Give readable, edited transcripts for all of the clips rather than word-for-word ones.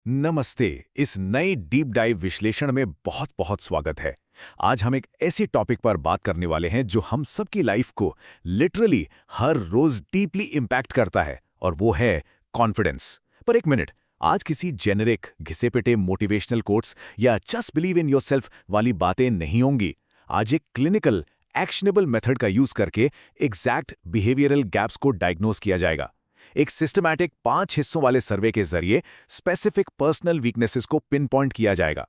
नमस्ते। इस नए डीप डाइव विश्लेषण में बहुत बहुत स्वागत है। आज हम एक ऐसे टॉपिक पर बात करने वाले हैं जो हम सबकी लाइफ को लिटरली हर रोज डीपली इम्पैक्ट करता है, और वो है कॉन्फिडेंस। पर एक मिनट, आज किसी जेनेरिक घिसे-पिटे मोटिवेशनल कोट्स या जस्ट बिलीव इन योरसेल्फ वाली बातें नहीं होंगी। आज एक क्लिनिकल एक्शनेबल मेथड का यूज करके एग्जैक्ट बिहेवियरल गैप्स को डायग्नोज किया जाएगा। एक सिस्टमैटिक 5 हिस्सों वाले सर्वे के जरिए स्पेसिफिक पर्सनल वीकनेसेस को पिन पॉइंट किया जाएगा।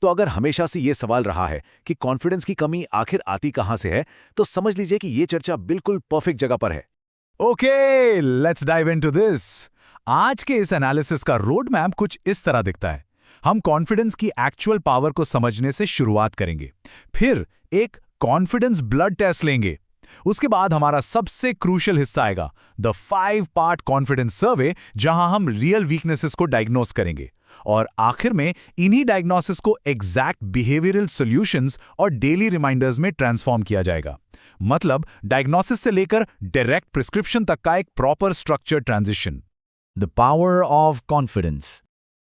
तो अगर हमेशा से ये सवाल रहा है कि कॉन्फिडेंस की कमी आखिर आती कहां से है, तो समझ लीजिए कि ये चर्चा बिल्कुल परफेक्ट जगह पर है। Okay, let's dive into this. आज के इस एनालिसिस का रोड मैप कुछ इस तरह दिखता है। हम कॉन्फिडेंस की एक्चुअल पावर को समझने से शुरुआत करेंगे, फिर एक कॉन्फिडेंस ब्लड टेस्ट लेंगे, उसके बाद हमारा सबसे क्रूशियल हिस्सा आएगा, द 5 पार्ट कॉन्फिडेंस सर्वे, जहां हम रियल वीकनेसेस को डायग्नोस करेंगे, और आखिर में इन्हीं डायग्नोसिस को एग्जैक्ट बिहेवियरल सॉल्यूशंस और डेली रिमाइंडर्स में ट्रांसफॉर्म किया जाएगा। मतलब डायग्नोसिस से लेकर डायरेक्ट प्रिस्क्रिप्शन तक का एक proper structure transition. The power of confidence.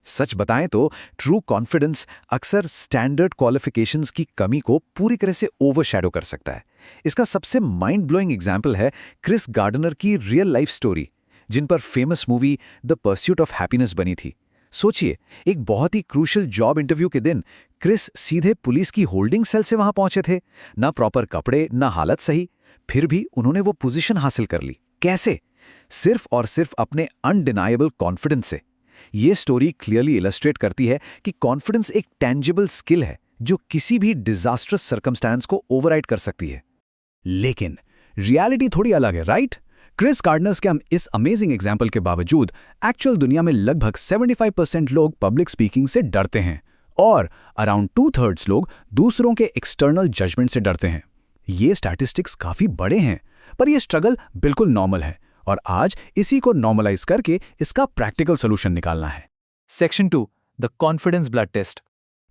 सच बताएं तो ट्रू कॉन्फिडेंस अक्सर स्टैंडर्ड क्वालिफिकेशंस की कमी को पूरी तरह से ओवरशैडो कर सकता है। इसका सबसे माइंड ब्लोइंग एग्जाम्पल है क्रिस गार्डनर की रियल लाइफ स्टोरी, जिन पर famous movie the pursuit of happiness बनी थी। सोचिए, एक बहुत ही क्रूशियल जॉब इंटरव्यू के दिन क्रिस सीधे पुलिस की होल्डिंग सेल से वहां पहुंचे थे। ना प्रॉपर कपड़े, ना हालत सही, फिर भी उन्होंने वो पोजीशन हासिल कर ली। कैसे? सिर्फ और सिर्फ अपने अनडिनाएबल कॉन्फिडेंस से। ये स्टोरी क्लियरली इलस्ट्रेट करती है कि कॉन्फिडेंस एक टेंजिबल स्किल है जो किसी भी डिजास्टरस सर्कमस्टेंस को ओवरराइड कर सकती है। लेकिन रियलिटी थोड़ी अलग है, राइट? क्रिस गार्डनर्स के इस अमेजिंग एग्जाम्पल के बावजूद एक्चुअल दुनिया में लगभग 75% लोग पब्लिक स्पीकिंग से डरते हैं, और अराउंड 2/3 लोग दूसरों के एक्सटर्नल जजमेंट से डरते हैं। ये स्टैटिस्टिक्स काफी बड़े हैं, पर यह स्ट्रगल बिल्कुल नॉर्मल है, और आज इसी को नॉर्मलाइज करके इसका प्रैक्टिकल सोल्यूशन निकालना है। Section 2, the confidence blood test.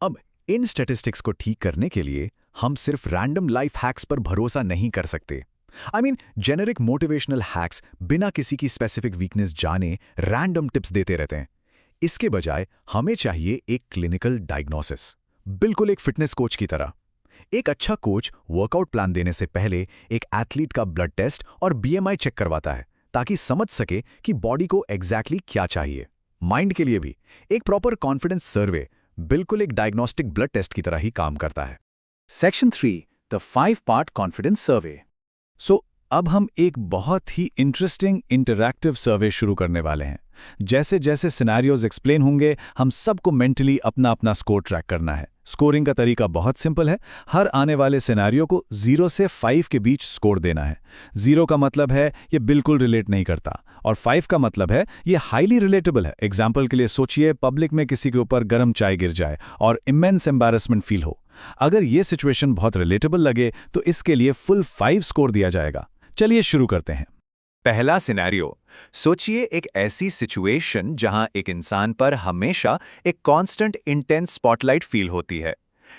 अब इन स्टैटिस्टिक्स को ठीक करने के लिए हम सिर्फ रैंडम लाइफ हैक्स पर भरोसा नहीं कर सकते। जेनेरिक मोटिवेशनल हैक्स बिना किसी की स्पेसिफिक वीकनेस जाने रैंडम टिप्स देते रहते हैं। इसके बजाय हमें चाहिए एक क्लिनिकल डायग्नोसिस, बिल्कुल एक फिटनेस कोच की तरह। एक अच्छा कोच वर्कआउट प्लान देने से पहले एक एथलीट का ब्लड टेस्ट और बीएमआई चेक करवाता है, ताकि समझ सके कि बॉडी को एग्जैक्टली क्या चाहिए। माइंड के लिए भी एक प्रॉपर कॉन्फिडेंस सर्वे बिल्कुल एक डायग्नोस्टिक ब्लड टेस्ट की तरह ही काम करता है। सेक्शन 3, द 5 पार्ट कॉन्फिडेंस सर्वे। अब हम एक बहुत ही इंटरेस्टिंग इंटरैक्टिव सर्वे शुरू करने वाले हैं। जैसे जैसे सिनेरियोज एक्सप्लेन होंगे, हम सबको मेंटली अपना अपना स्कोर ट्रैक करना है। स्कोरिंग का तरीका बहुत सिंपल है। हर आने वाले सिनेरियो को 0 से 5 के बीच स्कोर देना है। 0 का मतलब है ये बिल्कुल रिलेट नहीं करता, और 5 का मतलब है ये हाईली रिलेटेबल है। एग्जाम्पल के लिए सोचिए, पब्लिक में किसी के ऊपर गर्म चाय गिर जाए और इमेंस एम्बैरेसमेंट फील हो। अगर ये सिचुएशन बहुत रिलेटेबल लगे तो इसके लिए फुल 5 स्कोर दिया जाएगा। चलिए शुरू करते हैं। पहला सिनेरियो, सोचिए एक ऐसी सिचुएशन जहां एक इंसान पर हमेशा एक कांस्टेंट इंटेंस स्पॉटलाइट फील होती है।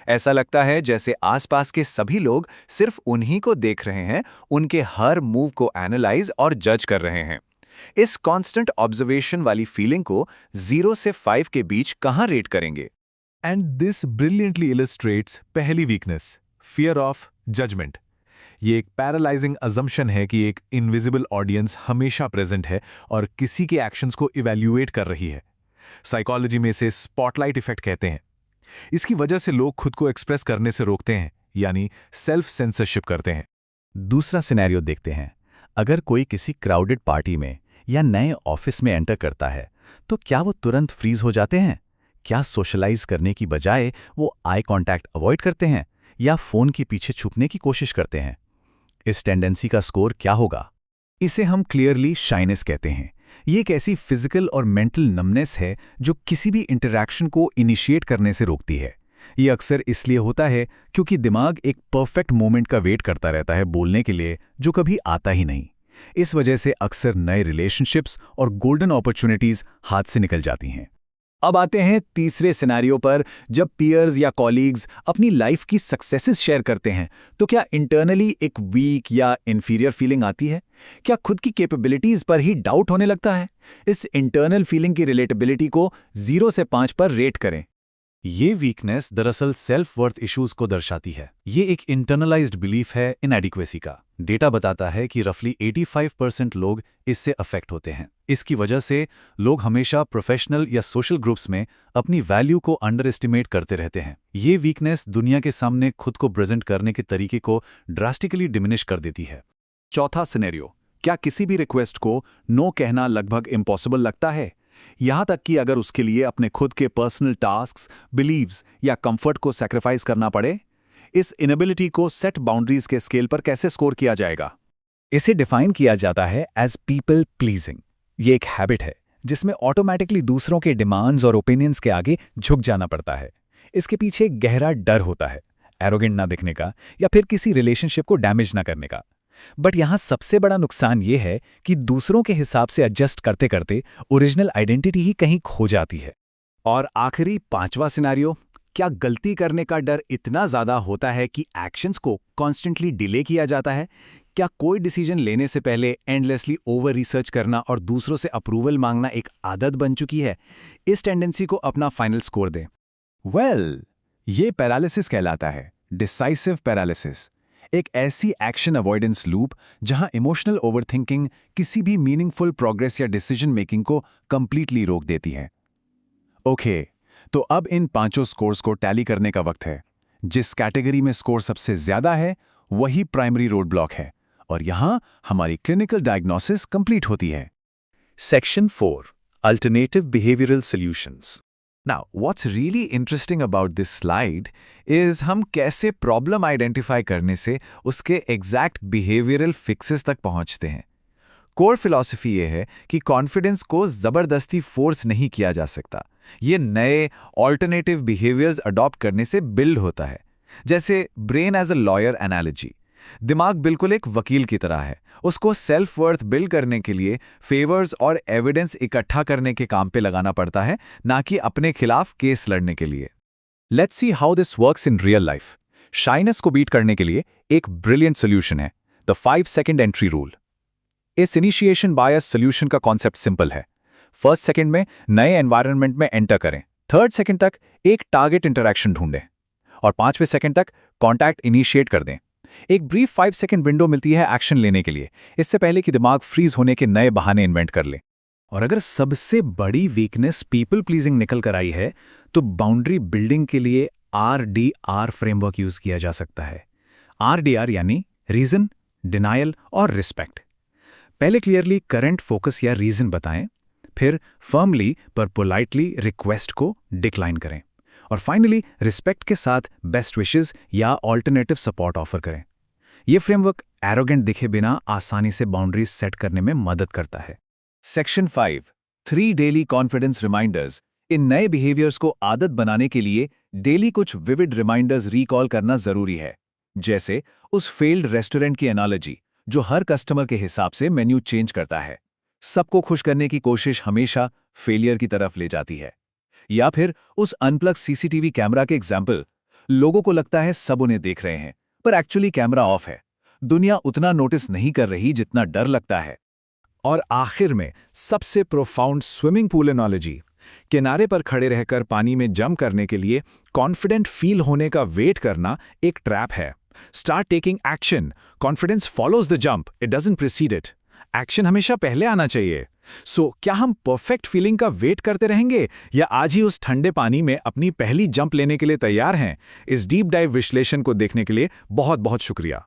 ऐसा लगता है जैसे आसपास के सभी लोग सिर्फ उन्हीं को देख रहे हैं, उनके हर मूव को एनालाइज और जज कर रहे हैं। इस कांस्टेंट ऑब्जर्वेशन वाली फीलिंग को 0 से 5 के बीच कहां रेट करेंगे? एंड दिस ब्रिलियंटली इलस्ट्रेट्स पहली वीकनेस, फियर ऑफ जजमेंट। ये एक पैरालाइजिंग अजम्पशन है कि एक इनविजिबल ऑडियंस हमेशा प्रेजेंट है और किसी के एक्शंस को इवैल्यूएट कर रही है। साइकोलॉजी में इसे स्पॉटलाइट इफेक्ट कहते हैं। इसकी वजह से लोग खुद को एक्सप्रेस करने से रोकते हैं, यानी सेल्फ सेंसरशिप करते हैं। दूसरा सिनेरियो देखते हैं। अगर कोई किसी क्राउडेड पार्टी में या नए ऑफिस में एंटर करता है, तो क्या वो तुरंत फ्रीज हो जाते हैं? क्या सोशलाइज करने की बजाय वो आई कांटेक्ट अवॉइड करते हैं या फोन के पीछे छुपने की कोशिश करते हैं? इस टेंडेंसी का स्कोर क्या होगा? इसे हम क्लियरली शाइनेस कहते हैं। ये एक ऐसी फिजिकल और मेंटल नमनेस है जो किसी भी इंटरैक्शन को इनिशिएट करने से रोकती है। ये अक्सर इसलिए होता है क्योंकि दिमाग एक परफेक्ट मोमेंट का वेट करता रहता है बोलने के लिए, जो कभी आता ही नहीं। इस वजह से अक्सर नए रिलेशनशिप्स और गोल्डन अपॉर्चुनिटीज हाथ से निकल जाती हैं। अब आते हैं तीसरे सिनेरियो पर, जब पीयर्स या कॉलीग्स अपनी लाइफ की सक्सेसेस शेयर करते हैं, तो क्या इंटरनली एक वीक या इन्फीरियर फीलिंग आती है? क्या खुद की कैपेबिलिटीज पर ही डाउट होने लगता है? इस इंटरनल फीलिंग की रिलेटेबिलिटी को 0 से 5 पर रेट करें। ये वीकनेस दरअसल सेल्फ वर्थ इश्यूज को दर्शाती है। ये एक इंटरनलाइज्ड बिलीफ है इनएडिक्वेसी का। डेटा बताता है कि रफली 85% लोग इससे अफेक्ट होते हैं। इसकी वजह से लोग हमेशा प्रोफेशनल या सोशल ग्रुप्स में अपनी वैल्यू को अंडर एस्टिमेट करते रहते हैं। ये वीकनेस दुनिया के सामने खुद को प्रेजेंट करने के तरीके को ड्रास्टिकली डिमिनिश कर देती है। चौथा सिनेरियो, क्या किसी भी रिक्वेस्ट को नो कहना लगभग इम्पॉसिबल लगता है? यहां तक कि अगर उसके लिए अपने खुद के पर्सनल टास्क्स, बिलीव्स या कंफर्ट को सैक्रिफाइस करना पड़े? इस इनेबिलिटी को सेट बाउंड्रीज के स्केल पर कैसे स्कोर किया जाएगा? इसे डिफाइन किया जाता है एज पीपल प्लीजिंग। ये एक हैबिट है जिसमें ऑटोमेटिकली दूसरों के डिमांड्स और ओपिनियंस के आगे झुक जाना पड़ता है। इसके पीछे एक गहरा डर होता है, एरोगेंट ना दिखने का या फिर किसी रिलेशनशिप को डैमेज ना करने का। बट यहां सबसे बड़ा नुकसान ये है कि दूसरों के हिसाब से एडजस्ट करते करते ओरिजिनल आइडेंटिटी ही कहीं खो जाती है। और आखिरी पांचवा सिनेरियो, क्या गलती करने का डर इतना ज्यादा होता है कि एक्शंस को कॉन्स्टेंटली डिले किया जाता है? क्या कोई डिसीजन लेने से पहले एंडलेसली ओवर रिसर्च करना और दूसरों से अप्रूवल मांगना एक आदत बन चुकी है? इस टेंडेंसी को अपना फाइनल स्कोर दें। ये पैरालिसिस कहलाता है, डिसाइसिव पैरालिसिस। एक ऐसी एक्शन अवॉइडेंस लूप जहां इमोशनल ओवरथिंकिंग किसी भी मीनिंगफुल प्रोग्रेस या डिसीजन मेकिंग को कंप्लीटली रोक देती है। ओके, तो अब इन पांचों स्कोर्स को टैली करने का वक्त है। जिस कैटेगरी में स्कोर सबसे ज्यादा है वही प्राइमरी रोड ब्लॉक है, और यहां हमारी क्लिनिकल डायग्नोसिस कंप्लीट होती है। Section 4. Alternative Behavioral Solutions. Now, what's really interesting about this slide is हम कैसे प्रॉब्लम आइडेंटिफाई करने से उसके एग्जैक्ट बिहेवियरल फिक्सेस तक पहुंचते हैं। कोर फिलॉसफी ये है कि कॉन्फिडेंस को जबरदस्ती फोर्स नहीं किया जा सकता। ये नए ऑल्टरनेटिव बिहेवियर्स अडॉप्ट करने से बिल्ड होता है। जैसे brain as a lawyer analogy, दिमाग बिल्कुल एक वकील की तरह है। उसको सेल्फ वर्थ बिल्ड करने के लिए फेवर्स और एविडेंस इकट्ठा करने के काम पे लगाना पड़ता है, ना कि अपने खिलाफ केस लड़ने के लिए। Let's see how this works in real life. Shyness को बीट करने के लिए एक ब्रिलियंट सोल्यूशन है, द 5 सेकंड एंट्री रूल। इस इनिशिएशन बायस सोल्यूशन का कॉन्सेप्ट सिंपल है। फर्स्ट सेकंड में नए एनवायरनमेंट में एंटर करें, थर्ड सेकंड तक एक टारगेट इंटरैक्शन ढूंढें और 5वें सेकंड तक कॉन्टैक्ट इनिशिएट कर दें। एक ब्रीफ 5 सेकंड विंडो मिलती है एक्शन लेने के लिए, इससे पहले कि दिमाग फ्रीज होने के नए बहाने इन्वेंट कर ले। और अगर सबसे बड़ी वीकनेस पीपल प्लीजिंग निकल कर आई है, तो बाउंड्री बिल्डिंग के लिए RDR फ्रेमवर्क यूज किया जा सकता है। RDR यानी रीजन, डिनायल और रिस्पेक्ट। पहले क्लियरली करंट फोकस या रीजन बताएं, फिर फर्मली पर पोलाइटली रिक्वेस्ट को डिक्लाइन करें, और फाइनली रिस्पेक्ट के साथ बेस्ट विशेस या ऑल्टरनेटिव सपोर्ट ऑफर करें। यह फ्रेमवर्क एरोगेंट दिखे बिना आसानी से बाउंड्रीज सेट करने में मदद करता है। Section 5, 3 daily confidence reminders. इन नए बिहेवियर्स को आदत बनाने के लिए डेली कुछ विविड रिमाइंडर्स रिकॉल करना जरूरी है। जैसे उस फेल्ड रेस्टोरेंट की एनालॉजी जो हर कस्टमर के हिसाब से मेन्यू चेंज करता है। सबको खुश करने की कोशिश हमेशा फेलियर की तरफ ले जाती है। या फिर उस अनप्लग सीसीटीवी कैमरा के एग्जाम्पल, लोगों को लगता है सब उन्हें देख रहे हैं, पर एक्चुअली कैमरा ऑफ है। दुनिया उतना नोटिस नहीं कर रही जितना डर लगता है। और आखिर में सबसे प्रोफाउंड स्विमिंग पूल एनालॉजी। किनारे पर खड़े रहकर पानी में जंप करने के लिए कॉन्फिडेंट फील होने का वेट करना एक ट्रैप है। Start taking action. Confidence follows the jump, it doesn't preceded it. Action हमेशा पहले आना चाहिए। क्या हम परफेक्ट फीलिंग का वेट करते रहेंगे या आज ही उस ठंडे पानी में अपनी पहली जंप लेने के लिए तैयार हैं? इस डीप डाइव विश्लेषण को देखने के लिए बहुत बहुत शुक्रिया।